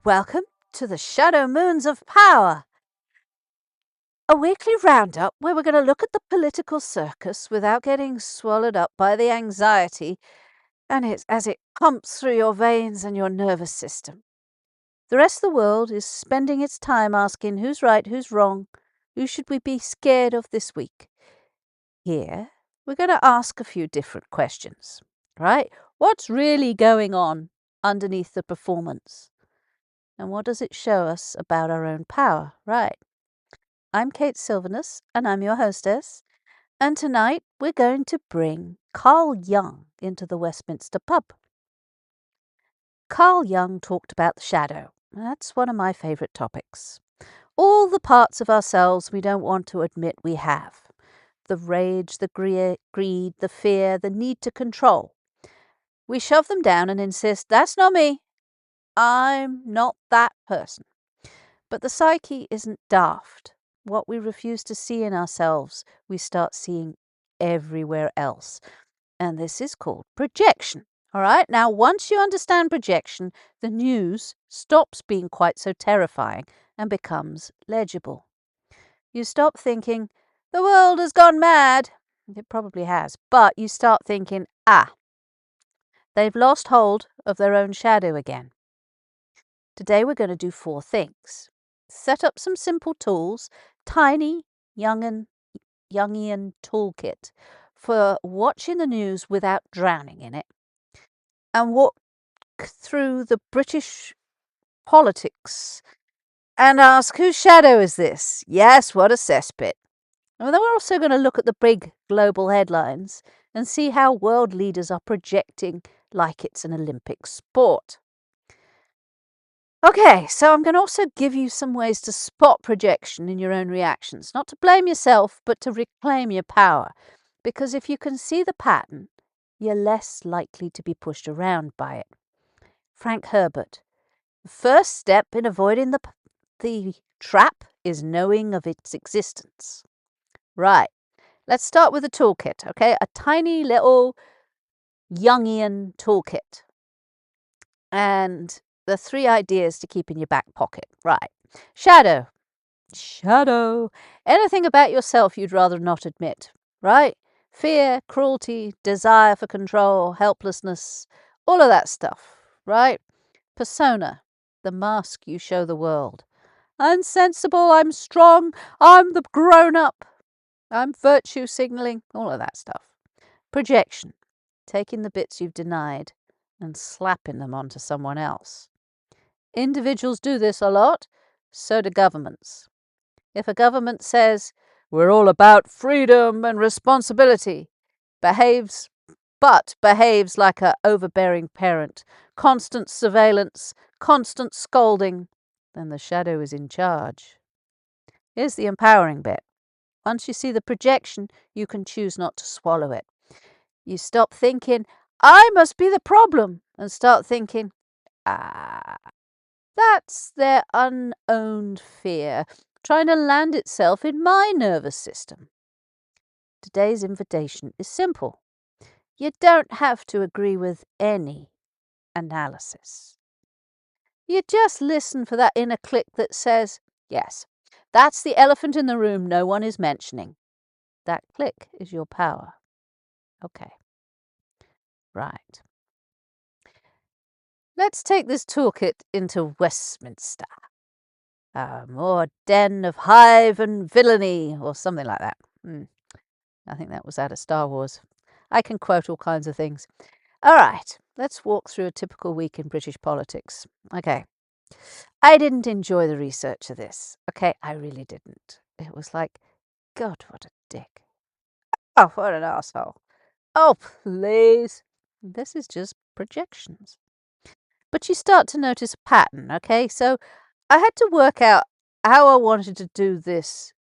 Welcome to the Shadow Moons of Power, a weekly roundup where we're going to look at the political circus without getting swallowed up by the anxiety and as it pumps through your veins and your nervous system. The rest of the world is spending its time asking who's right, who's wrong, who should we be scared of this week. Here, we're going to ask a few different questions, right? What's really going on underneath the performance? And what does it show us about our own power, right? I'm Kate Sylvanus, and I'm your hostess. And tonight we're going to bring Carl Jung into the Westminster pub. Carl Jung talked about the shadow. That's one of my favourite topics. All the parts of ourselves we don't want to admit we have. The rage, the greed, the fear, the need to control. We shove them down and insist, that's not me. I'm not that person. But the psyche isn't daft. What we refuse to see in ourselves, we start seeing everywhere else. And this is called projection. All right. Now, once you understand projection, the news stops being quite so terrifying and becomes legible. You stop thinking, the world has gone mad. It probably has. But you start thinking, they've lost hold of their own shadow again. Today we're going to do 4 things. Set up some simple tools, tiny Jungian toolkit for watching the news without drowning in it, and walk through the British politics and ask, whose shadow is this? Yes, what a cesspit. And then we're also going to look at the big global headlines and see how world leaders are projecting like it's an Olympic sport. Okay, so I'm going to also give you some ways to spot projection in your own reactions. Not to blame yourself, but to reclaim your power. Because if you can see the pattern, you're less likely to be pushed around by it. Frank Herbert. The first step in avoiding the trap is knowing of its existence. Right, let's start with the toolkit, okay? A tiny little Jungian toolkit. And the 3 ideas to keep in your back pocket. Right. Shadow. Anything about yourself you'd rather not admit. Right? Fear, cruelty, desire for control, helplessness, all of that stuff. Right? Persona. The mask you show the world. I'm sensible, I'm strong, I'm the grown-up. I'm virtue signalling, all of that stuff. Projection. Taking the bits you've denied and slapping them onto someone else. Individuals do this a lot, so do governments. If a government says, we're all about freedom and responsibility, behaves like an overbearing parent, constant surveillance, constant scolding, then the shadow is in charge. Here's the empowering bit. Once you see the projection, you can choose not to swallow it. You stop thinking, I must be the problem, and start thinking, that's their unowned fear trying to land itself in my nervous system. Today's invitation is simple. You don't have to agree with any analysis. You just listen for that inner click that says, yes, that's the elephant in the room no one is mentioning. That click is your power. Okay. Right. Let's take this toolkit into Westminster. A more den of hive and villainy, or something like that. I think that was out of Star Wars. I can quote all kinds of things. All right, let's walk through a typical week in British politics. Okay. I didn't enjoy the research of this. Okay, I really didn't. It was like, God, what a dick. Oh, what an asshole. Oh, please. This is just projections. But you start to notice a pattern, okay? So I had to work out how I wanted to do this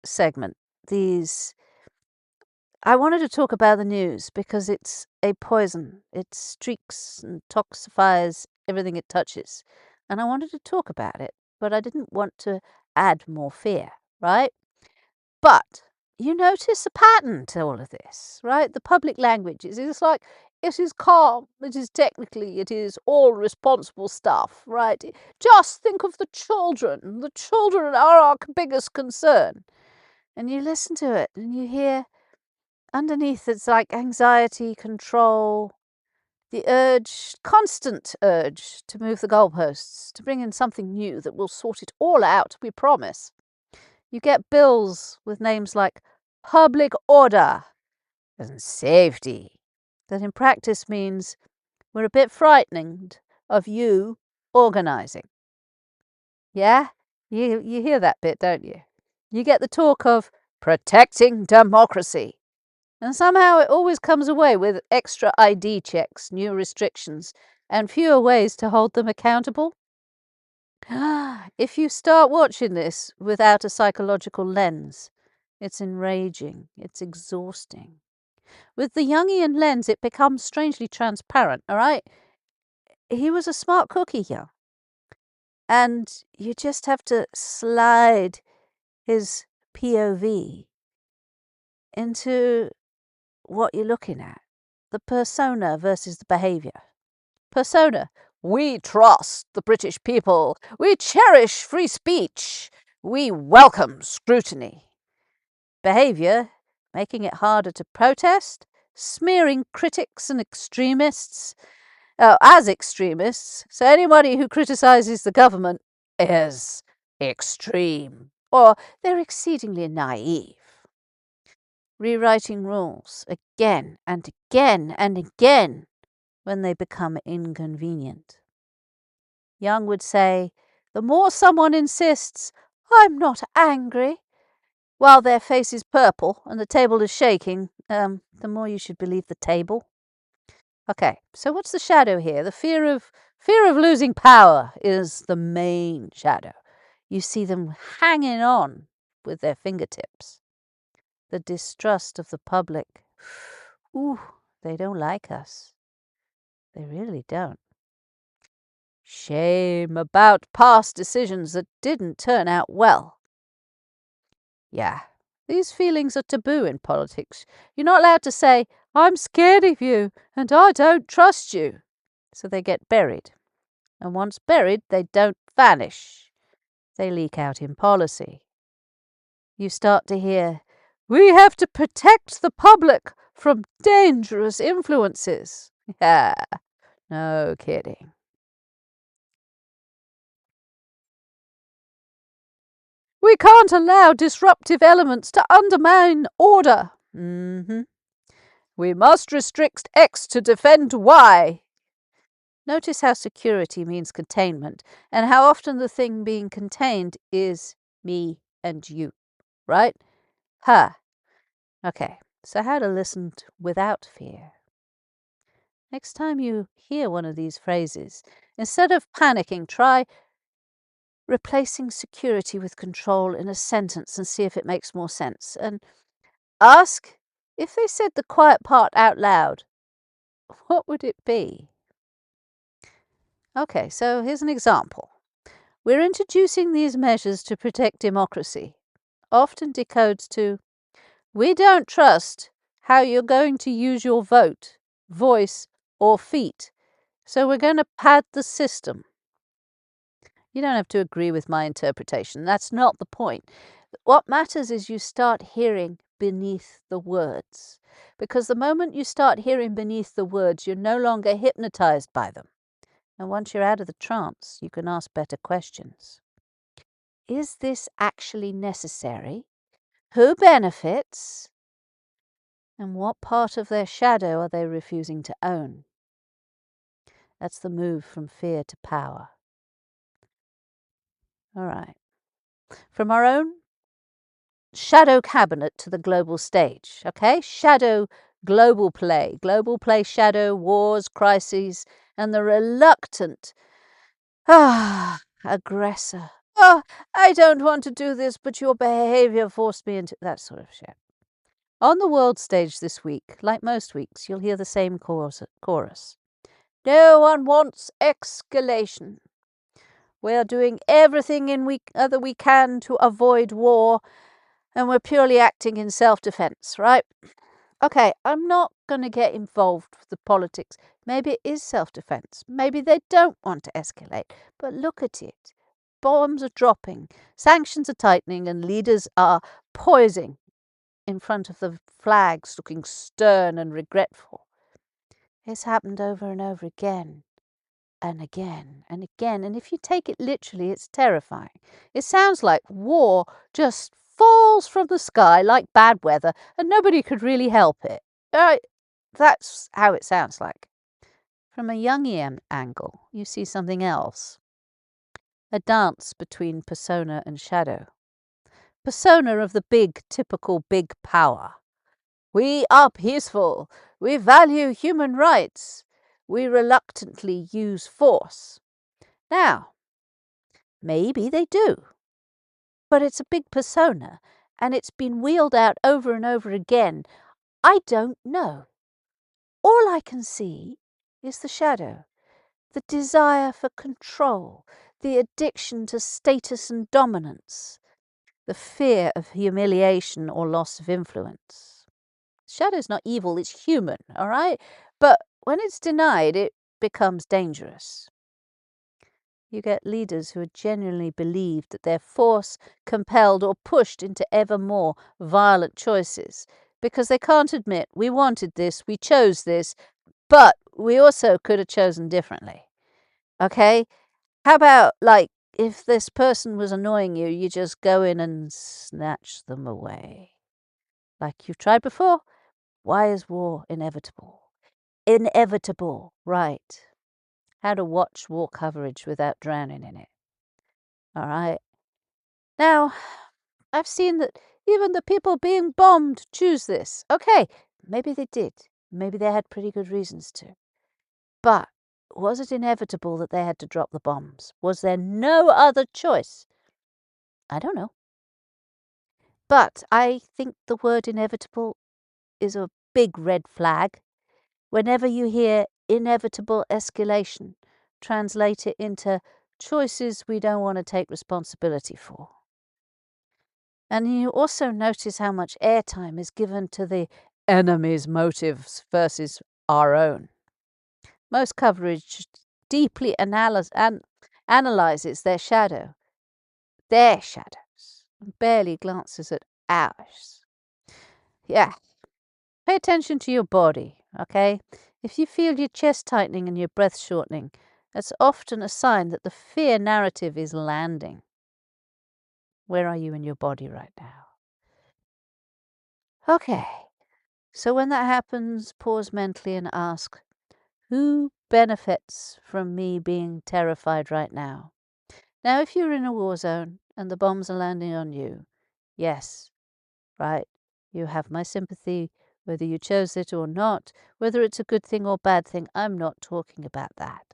segment. I wanted to talk about the news because it's a poison. It streaks and toxifies everything it touches. And I wanted to talk about it, but I didn't want to add more fear, right? But you notice a pattern to all of this, right? The public language is like it is calm, it is technically, it is all responsible stuff, right? Just think of the children. The children are our biggest concern. And you listen to it and you hear underneath it's like anxiety, control, the urge, constant urge to move the goalposts, to bring in something new that will sort it all out, we promise. You get bills with names like public order and safety. That in practice means we're a bit frightened of you organising. Yeah? You hear that bit, don't you? You get the talk of protecting democracy. And somehow it always comes away with extra ID checks, new restrictions, and fewer ways to hold them accountable. If you start watching this without a psychological lens, it's enraging, it's exhausting. With the Jungian lens, it becomes strangely transparent, all right? He was a smart cookie, yeah. And you just have to slide his POV into what you're looking at. The persona versus the behaviour. Persona. We trust the British people. We cherish free speech. We welcome scrutiny. Behaviour. Making it harder to protest. Smearing critics and extremists as extremists. So anybody who criticises the government is extreme. Or they're exceedingly naive. Rewriting rules again and again and again when they become inconvenient. Young would say, the more someone insists, I'm not angry, while their face is purple and the table is shaking, the more you should believe the table. Okay, so what's the shadow here? The fear of losing power is the main shadow. You see them hanging on with their fingertips. The distrust of the public. Ooh, they don't like us. They really don't. Shame about past decisions that didn't turn out well. Yeah, these feelings are taboo in politics. You're not allowed to say, I'm scared of you and I don't trust you. So they get buried. And once buried, they don't vanish. They leak out in policy. You start to hear, we have to protect the public from dangerous influences. Yeah, no kidding. We can't allow disruptive elements to undermine order. We must restrict X to defend Y. Notice how security means containment and how often the thing being contained is me and you, right? Okay, so how to listen without fear. Next time you hear one of these phrases, instead of panicking, try replacing security with control in a sentence and see if it makes more sense. And ask, if they said the quiet part out loud, what would it be? Okay, so here's an example. We're introducing these measures to protect democracy. Often decodes to, we don't trust how you're going to use your vote, voice, or feet, so we're going to pad the system. You don't have to agree with my interpretation. That's not the point. What matters is you start hearing beneath the words. Because the moment you start hearing beneath the words, you're no longer hypnotized by them. And once you're out of the trance, you can ask better questions. Is this actually necessary? Who benefits? And what part of their shadow are they refusing to own? That's the move from fear to power. All right. From our own shadow cabinet to the global stage, okay? Shadow global play shadow, wars, crises, and the reluctant aggressor. Oh, I don't want to do this, but your behavior forced me into that sort of shit. On the world stage this week, like most weeks, you'll hear the same chorus. No one wants escalation. We are doing everything that we can to avoid war, and we're purely acting in self-defense, right? Okay, I'm not going to get involved with the politics. Maybe it is self-defense. Maybe they don't want to escalate. But look at it. Bombs are dropping, sanctions are tightening, and leaders are poising in front of the flags, looking stern and regretful. It's happened over and over again and again and again. And if you take it literally, it's terrifying. It sounds like war just falls from the sky like bad weather and nobody could really help it. That's how it sounds like. From a Jungian angle, you see something else. A dance between persona and shadow. Persona of the big, typical big power. We are peaceful. We value human rights. We reluctantly use force. Now, maybe they do. But it's a big persona, and it's been wheeled out over and over again. I don't know. All I can see is the shadow, the desire for control, the addiction to status and dominance, the fear of humiliation or loss of influence. Shadow's not evil, it's human, all right? But when it's denied, it becomes dangerous. You get leaders who genuinely believe that they're forced, compelled, or pushed into ever more violent choices because they can't admit, we wanted this, we chose this, but we also could have chosen differently. Okay? How about, like, if this person was annoying you, you just go in and snatch them away? Like you've tried before? Why is war inevitable? Inevitable, right. How to watch war coverage without drowning in it. All right. Now, I've seen that even the people being bombed choose this. Okay, maybe they did. Maybe they had pretty good reasons to. But was it inevitable that they had to drop the bombs? Was there no other choice? I don't know. But I think the word inevitable is a big red flag. Whenever you hear inevitable escalation, translate it into choices we don't want to take responsibility for. And you also notice how much airtime is given to the enemy's motives versus our own. Most coverage deeply analyzes their shadows, and barely glances at ours. Yeah, pay attention to your body, okay? If you feel your chest tightening and your breath shortening, that's often a sign that the fear narrative is landing. Where are you in your body right now? Okay, so when that happens, pause mentally and ask, who benefits from me being terrified right now? Now, if you're in a war zone and the bombs are landing on you, yes, right, you have my sympathy, whether you chose it or not, whether it's a good thing or bad thing, I'm not talking about that.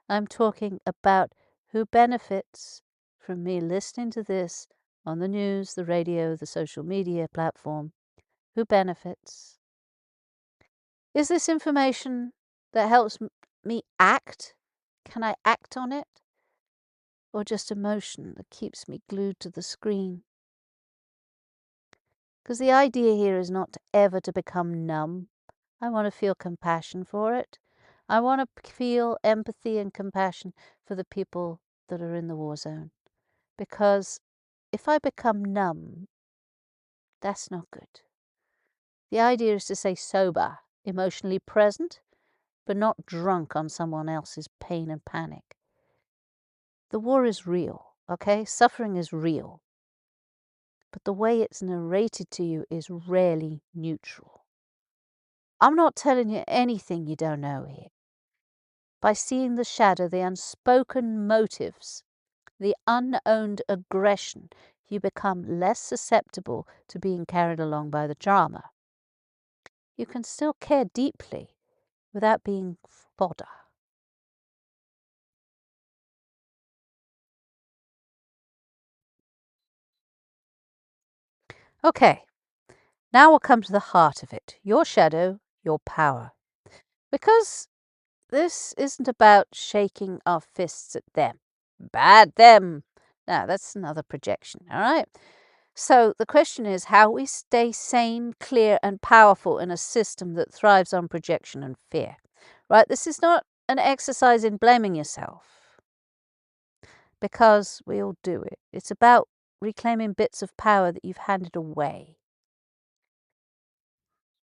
I'm talking about who benefits from me listening to this on the news, the radio, the social media platform. Who benefits? Is this information that helps me act? Can I act on it? Or just emotion that keeps me glued to the screen? Because the idea here is not ever to become numb. I want to feel compassion for it. I want to feel empathy and compassion for the people that are in the war zone. Because if I become numb, that's not good. The idea is to stay sober, emotionally present, but not drunk on someone else's pain and panic. The war is real, okay? Suffering is real. But the way it's narrated to you is rarely neutral. I'm not telling you anything you don't know here. By seeing the shadow, the unspoken motives, the unowned aggression, you become less susceptible to being carried along by the drama. You can still care deeply without being fodder. Okay, now we'll come to the heart of it. Your shadow, your power. Because this isn't about shaking our fists at them. Bad them. Now, that's another projection, all right? So the question is how we stay sane, clear, and powerful in a system that thrives on projection and fear. Right? This is not an exercise in blaming yourself, because we all do it. It's about reclaiming bits of power that you've handed away.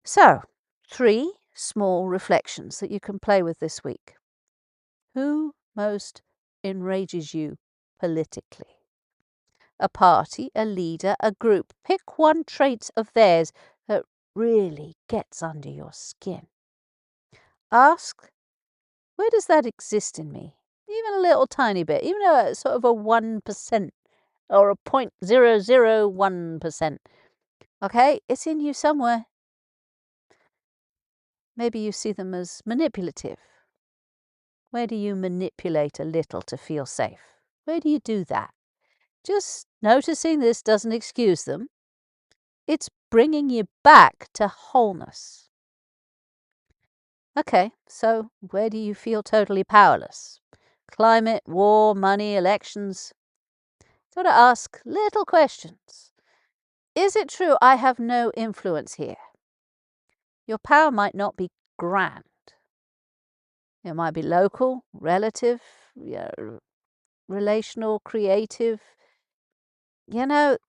So, 3 small reflections that you can play with this week. Who most enrages you politically? A party, a leader, a group. Pick one trait of theirs that really gets under your skin. Ask, where does that exist in me? Even a little tiny bit, even a sort of a 1% or a 0.001%. Okay, it's in you somewhere. Maybe you see them as manipulative. Where do you manipulate a little to feel safe? Where do you do that? Just noticing this doesn't excuse them. It's bringing you back to wholeness. Okay, so where do you feel totally powerless? Climate, war, money, elections. Got to ask little questions. Is it true I have no influence here? Your power might not be grand. It might be local, relative, yeah, relational, creative.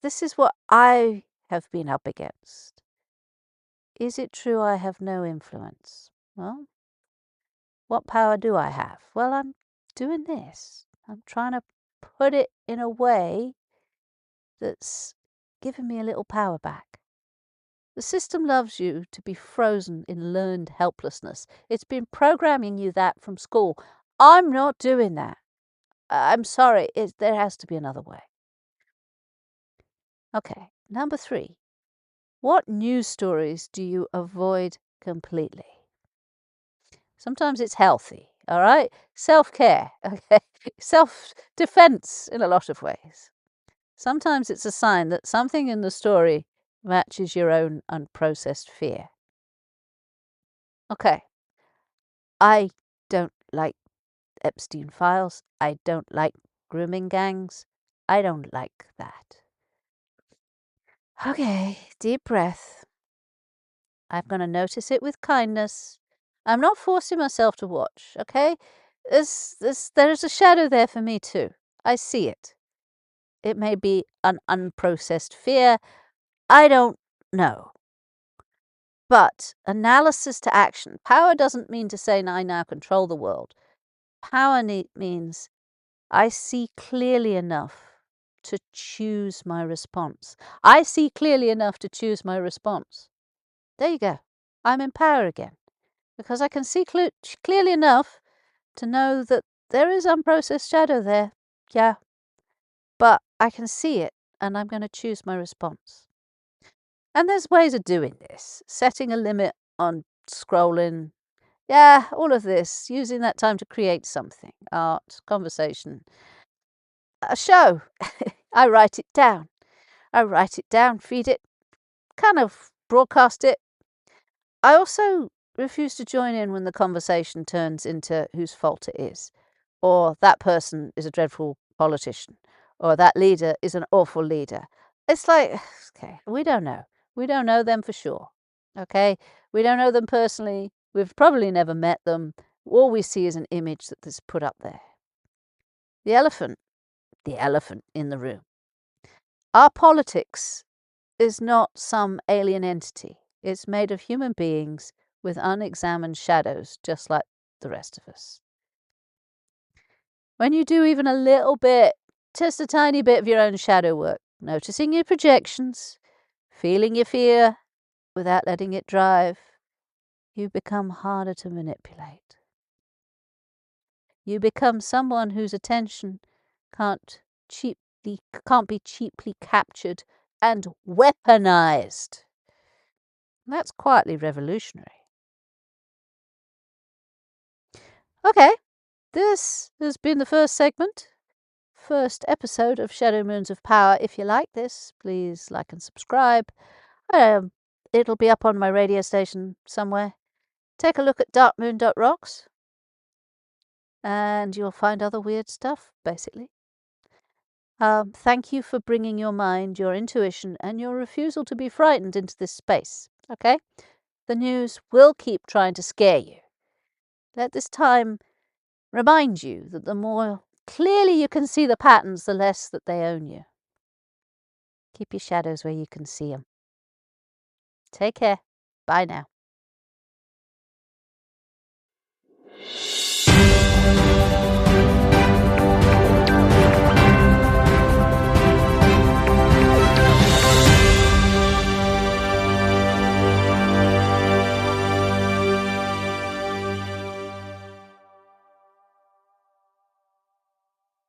This is what I have been up against. Is it true I have no influence? Well, what power do I have? Well, I'm doing this. I'm trying to put it in a way that's giving me a little power back. The system loves you to be frozen in learned helplessness. It's been programming you that from school. I'm not doing that. I'm sorry. There has to be another way. Okay, number 3. What news stories do you avoid completely? Sometimes it's healthy, all right? Self-care, okay? Self-defense in a lot of ways. Sometimes it's a sign that something in the story matches your own unprocessed fear. Okay, I don't like Epstein files. I don't like grooming gangs. I don't like that. Okay, deep breath. I'm going to notice it with kindness. I'm not forcing myself to watch, okay? There's a shadow there for me too. I see it. It may be an unprocessed fear. I don't know. But analysis to action. Power doesn't mean to say I now control the world. Power means I see clearly enough to choose my response. I see clearly enough to choose my response. There you go. I'm in power again because I can see clearly enough to know that there is unprocessed shadow there. Yeah, but I can see it and I'm going to choose my response. And there's ways of doing this. Setting a limit on scrolling. Yeah, all of this. Using that time to create something. Art, conversation. A show. I write it down. Feed it, kind of broadcast it. I also refuse to join in when the conversation turns into whose fault it is, or that person is a dreadful politician, or that leader is an awful leader. It's like, okay, we don't know. We don't know them for sure. Okay? We don't know them personally. We've probably never met them. All we see is an image that is put up there. The elephant in the room. Our politics is not some alien entity. It's made of human beings with unexamined shadows, just like the rest of us. When you do even a little bit, just a tiny bit of your own shadow work, noticing your projections, feeling your fear without letting it drive, you become harder to manipulate. You become someone whose attention can't be cheaply captured and weaponized. That's quietly revolutionary. Okay, this has been the first episode of Shadow Moons of Power. If you like this, please like and subscribe. It'll be up on my radio station somewhere. Take a look at darkmoon.rocks and you'll find other weird stuff, basically. Thank you for bringing your mind, your intuition, and your refusal to be frightened into this space, okay? The news will keep trying to scare you. Let this time remind you that the more clearly you can see the patterns, the less that they own you. Keep your shadows where you can see them. Take care. Bye now.